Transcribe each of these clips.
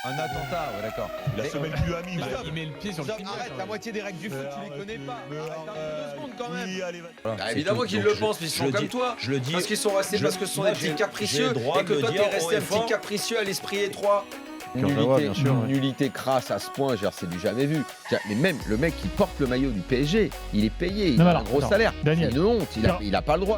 Un attentat, ouais, d'accord. La Mais- semelle du ami. Il met le pied sur le Stop, pignon. arrête, la moitié des règles du foot, tu les connais pas. Arrête, un peu 2 secondes quand même. Oui, allez, Voilà, Bah, c'est évidemment tout. qu'ils Donc, le pensent, mais ils sont comme toi. Je le dis. Parce qu'ils sont restés, parce que ce sont des petits capricieux, droit et que de toi le t'es dire resté haut un et petit fort. capricieux à l'esprit étroit. Nullité, nullité crasse à ce point, c'est du jamais vu. Mais même le mec qui porte le maillot du PSG, il est payé, il Non, mais a un alors, gros attends, salaire. C'est Daniel. une honte, il a pas le droit.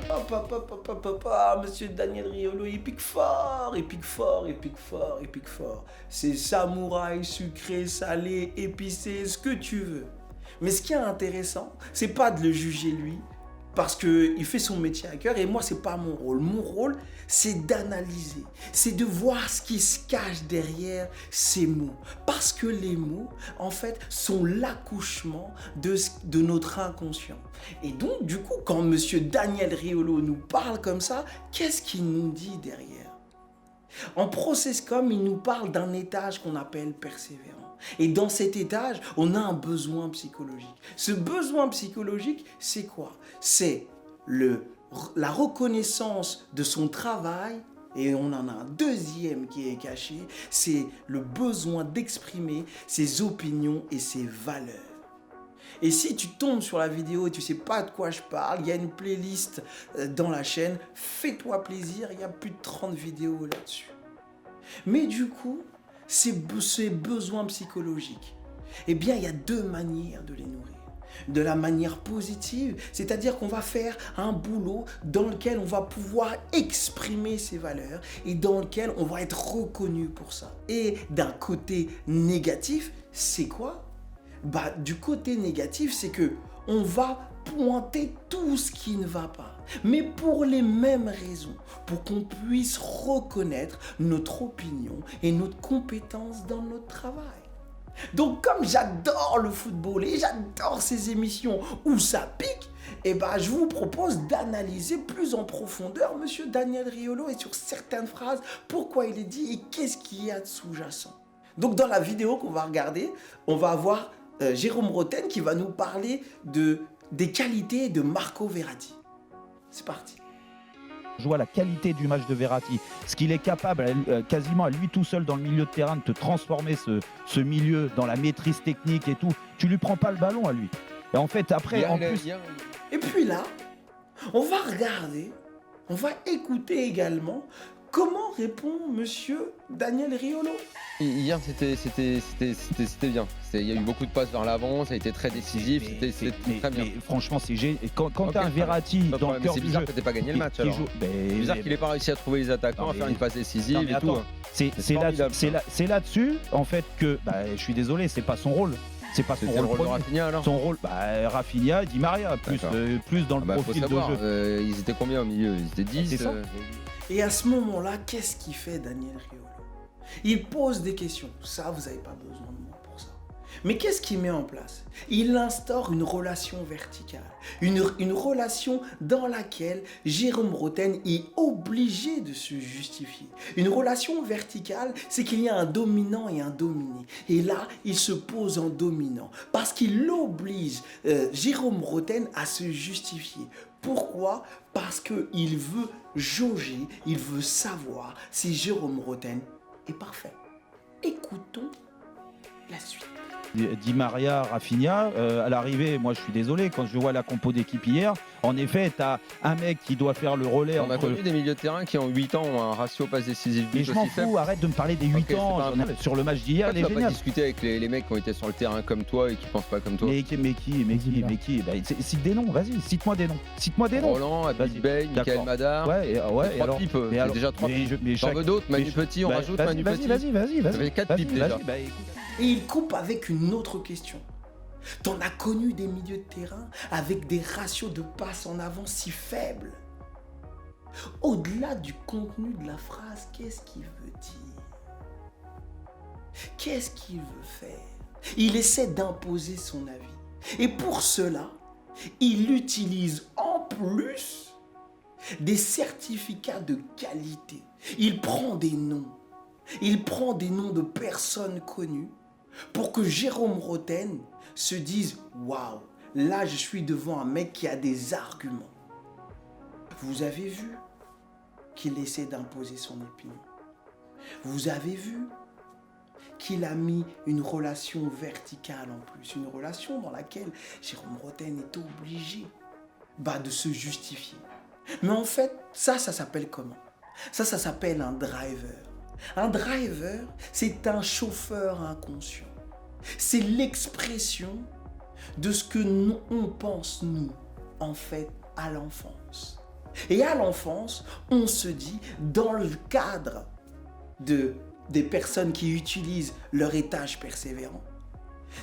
Monsieur Daniel Riolo, il pique fort, il pique fort, il pique fort, il pique fort. C'est samouraï, sucré, salé, épicé, ce que tu veux. Mais ce qui est intéressant, c'est pas de le juger lui, parce qu'il fait son métier à cœur, et moi, c'est pas mon rôle. Mon rôle, c'est d'analyser, c'est de voir ce qui se cache derrière ces mots. Parce que les mots, en fait, sont l'accouchement de notre inconscient. Et donc, du coup, quand monsieur Daniel Riolo nous parle comme ça, qu'est-ce qu'il nous dit derrière? En Processcom, il nous parle d'un étage qu'on appelle persévérant. Et dans cet étage, on a un besoin psychologique. Ce besoin psychologique, c'est quoi? C'est la reconnaissance de son travail, et on en a un deuxième qui est caché, c'est le besoin d'exprimer ses opinions et ses valeurs. Et si tu tombes sur la vidéo et tu sais pas de quoi je parle, il y a une playlist dans la chaîne, fais-toi plaisir, il y a plus de 30 vidéos là-dessus. Mais du coup, ces besoins psychologiques, eh bien, il y a 2 manières de les nourrir. De la manière positive, c'est-à-dire qu'on va faire un boulot dans lequel on va pouvoir exprimer ses valeurs et dans lequel on va être reconnu pour ça. Et d'un côté négatif, c'est quoi? Bah, du côté négatif, c'est que on va pointer tout ce qui ne va pas, mais pour les mêmes raisons, pour qu'on puisse reconnaître notre opinion et notre compétence dans notre travail. Donc comme j'adore le football et j'adore ces émissions où ça pique, eh ben, je vous propose d'analyser plus en profondeur monsieur Daniel Riolo et sur certaines phrases, pourquoi il est dit et qu'est-ce qu'il y a de sous-jacent. Donc dans la vidéo qu'on va regarder, on va avoir Jérôme Roten qui va nous parler des qualités de Marco Verratti. C'est parti. Je vois la qualité du match de Verratti, ce qu'il est capable quasiment à lui tout seul dans le milieu de terrain de te transformer ce milieu dans la maîtrise technique et tout. Tu lui prends pas le ballon à lui. Et en fait après, en plus... Et puis là, on va regarder, on va écouter également comment répond monsieur Daniel Riolo. Hier, c'était bien. Il y a eu beaucoup de passes vers l'avant, ça a été très décisif, c'était très bien. Mais franchement, c'est génial. Quand t'as un Verratti dans le cœur C'est du bizarre jeu... que t'aies pas gagné le match alors. C'est bizarre qu'il ait pas réussi à trouver les attaquants, à faire une passe décisive Non, mais et tout. attends, c'est là-dessus, en fait, que... je suis désolé, c'est pas son rôle. C'est pas son C'était le rôle de premier. Rafinha alors. Son rôle, Rafinha, Di Maria, plus dans le Faut profil de savoir, jeu. ils étaient combien au milieu? Ils étaient 10. C'est ça. Et à ce moment-là, qu'est-ce qu'il fait Daniel Riolo? Il pose des questions. Ça, vous n'avez pas besoin de moi pour ça. Mais qu'est-ce qu'il met en place? Il instaure une relation verticale. Une relation dans laquelle Jérôme Roten est obligé de se justifier. Une relation verticale, c'est qu'il y a un dominant et un dominé. Et là, il se pose en dominant. Parce qu'il oblige Jérôme Roten à se justifier. Pourquoi? Parce qu'il veut jauger, il veut savoir si Jérôme Roten est parfait. Écoutons la suite. Di Maria, Rafinha, à l'arrivée, moi je suis désolé, quand je vois la compo d'équipe hier, en effet, tu as un mec qui doit faire le relais On a entre... connu des milieux de terrain qui en 8 ans ont un ratio passe décisif Mais but je m'en aussi faible. fous, arrête de me parler des 8 Ok, ans. c'est pas un Sur le match d'hier, il Tu est vas pas génial. discuter avec les mecs qui ont été sur le terrain comme toi et qui pensent pas comme toi. Mais qui cite des noms, vas-y, cite-moi des noms. Cite-moi des noms. Roland, Abid Bey, Michael D'accord. Madar. Ouais, et alors, Pipes, mais alors- déjà 3 mais pipes. je- mais T'en chaque- veux d'autres? Manu mais- Petit, on bah, rajoute vas-y, Manu Petit. Vas-y. Ça fait 4 pipes déjà. Bah, écoute. Et il coupe avec une autre question. T'en as connu des milieux de terrain avec des ratios de passes en avant si faibles. Au-delà du contenu de la phrase, qu'est-ce qu'il veut dire? Qu'est-ce qu'il veut faire? Il essaie d'imposer son avis. Et pour cela, il utilise en plus des certificats de qualité. Il prend des noms. Il prend des noms de personnes connues pour que Jérôme Roten se dise « Waouh, là je suis devant un mec qui a des arguments. » Vous avez vu qu'il essaie d'imposer son opinion. Vous avez vu qu'il a mis une relation verticale en plus. Une relation dans laquelle Jérôme Rotten est obligé de se justifier. Mais en fait, ça s'appelle comment? Ça s'appelle un driver. Un driver, c'est un chauffeur inconscient. C'est l'expression de ce que on pense, nous, en fait, à l'enfance. Et à l'enfance, on se dit, dans le cadre des personnes qui utilisent leur étage persévérant,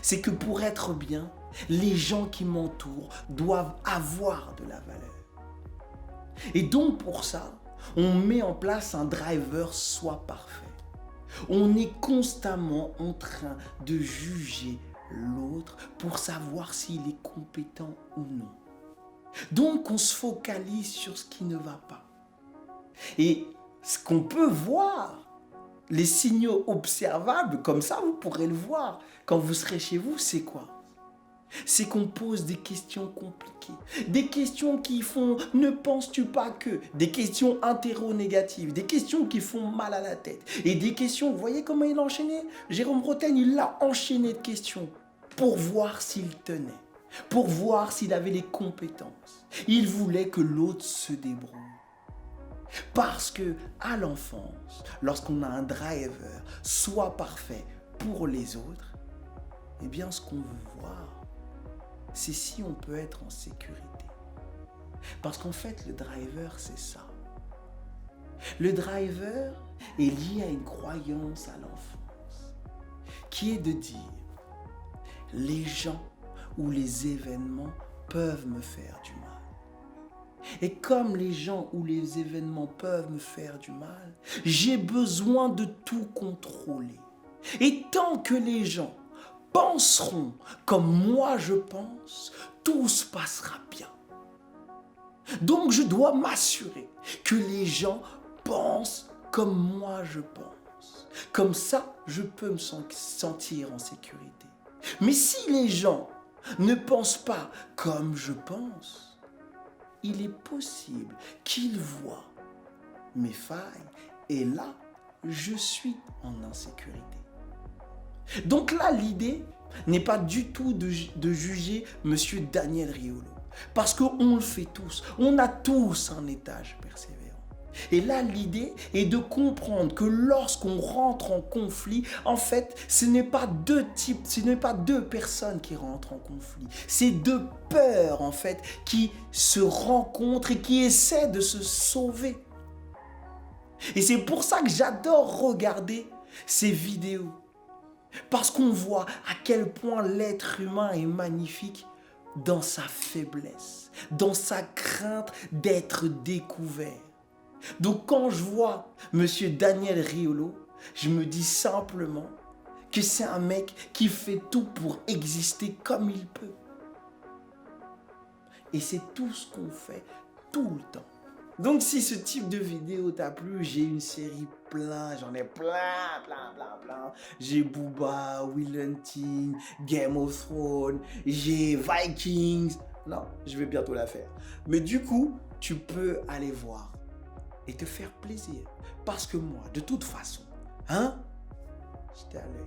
c'est que pour être bien, les gens qui m'entourent doivent avoir de la valeur. Et donc pour ça, on met en place un driver soit parfait. On est constamment en train de juger l'autre pour savoir s'il est compétent ou non. Donc on se focalise sur ce qui ne va pas. Et ce qu'on peut voir, les signaux observables, comme ça vous pourrez le voir quand vous serez chez vous, c'est quoi? C'est qu'on pose des questions compliquées, des questions qui font « ne penses-tu pas que ?» des questions interro-négatives, des questions qui font mal à la tête, et des questions, vous voyez comment il a enchaîné? Jérôme Rotten, il l'a enchaîné de questions pour voir s'il tenait, pour voir s'il avait les compétences. Il voulait que l'autre se débrouille. Parce que à l'enfance, lorsqu'on a un driver soit parfait pour les autres, eh bien ce qu'on veut voir, c'est si on peut être en sécurité. Parce qu'en fait, le driver, c'est ça. Le driver est lié à une croyance à l'enfance, qui est de dire, les gens ou les événements peuvent me faire du mal. Et comme les gens ou les événements peuvent me faire du mal, j'ai besoin de tout contrôler. Et tant que les gens penseront comme moi je pense, tout se passera bien. Donc je dois m'assurer que les gens pensent comme moi je pense. Comme ça, je peux me sentir en sécurité. Mais si les gens ne pensent pas comme je pense, il est possible qu'ils voient mes failles et là, je suis en insécurité. Donc là, l'idée n'est pas du tout de juger Monsieur Daniel Riolo. Parce qu'on le fait tous. On a tous un étage persévérant. Et là, l'idée est de comprendre que lorsqu'on rentre en conflit, en fait, ce n'est pas deux types, ce n'est pas deux personnes qui rentrent en conflit. C'est deux peurs, en fait, qui se rencontrent et qui essaient de se sauver. Et c'est pour ça que j'adore regarder ces vidéos. Parce qu'on voit à quel point l'être humain est magnifique dans sa faiblesse, dans sa crainte d'être découvert. Donc quand je vois Monsieur Daniel Riolo, je me dis simplement que c'est un mec qui fait tout pour exister comme il peut. Et c'est tout ce qu'on fait tout le temps. Donc si ce type de vidéo t'a plu, j'ai une série j'en ai plein. J'ai Booba, Will Hunting, Game of Thrones, j'ai Vikings. Non, je vais bientôt la faire. Mais du coup, tu peux aller voir et te faire plaisir. Parce que moi, de toute façon, je t'ai allé.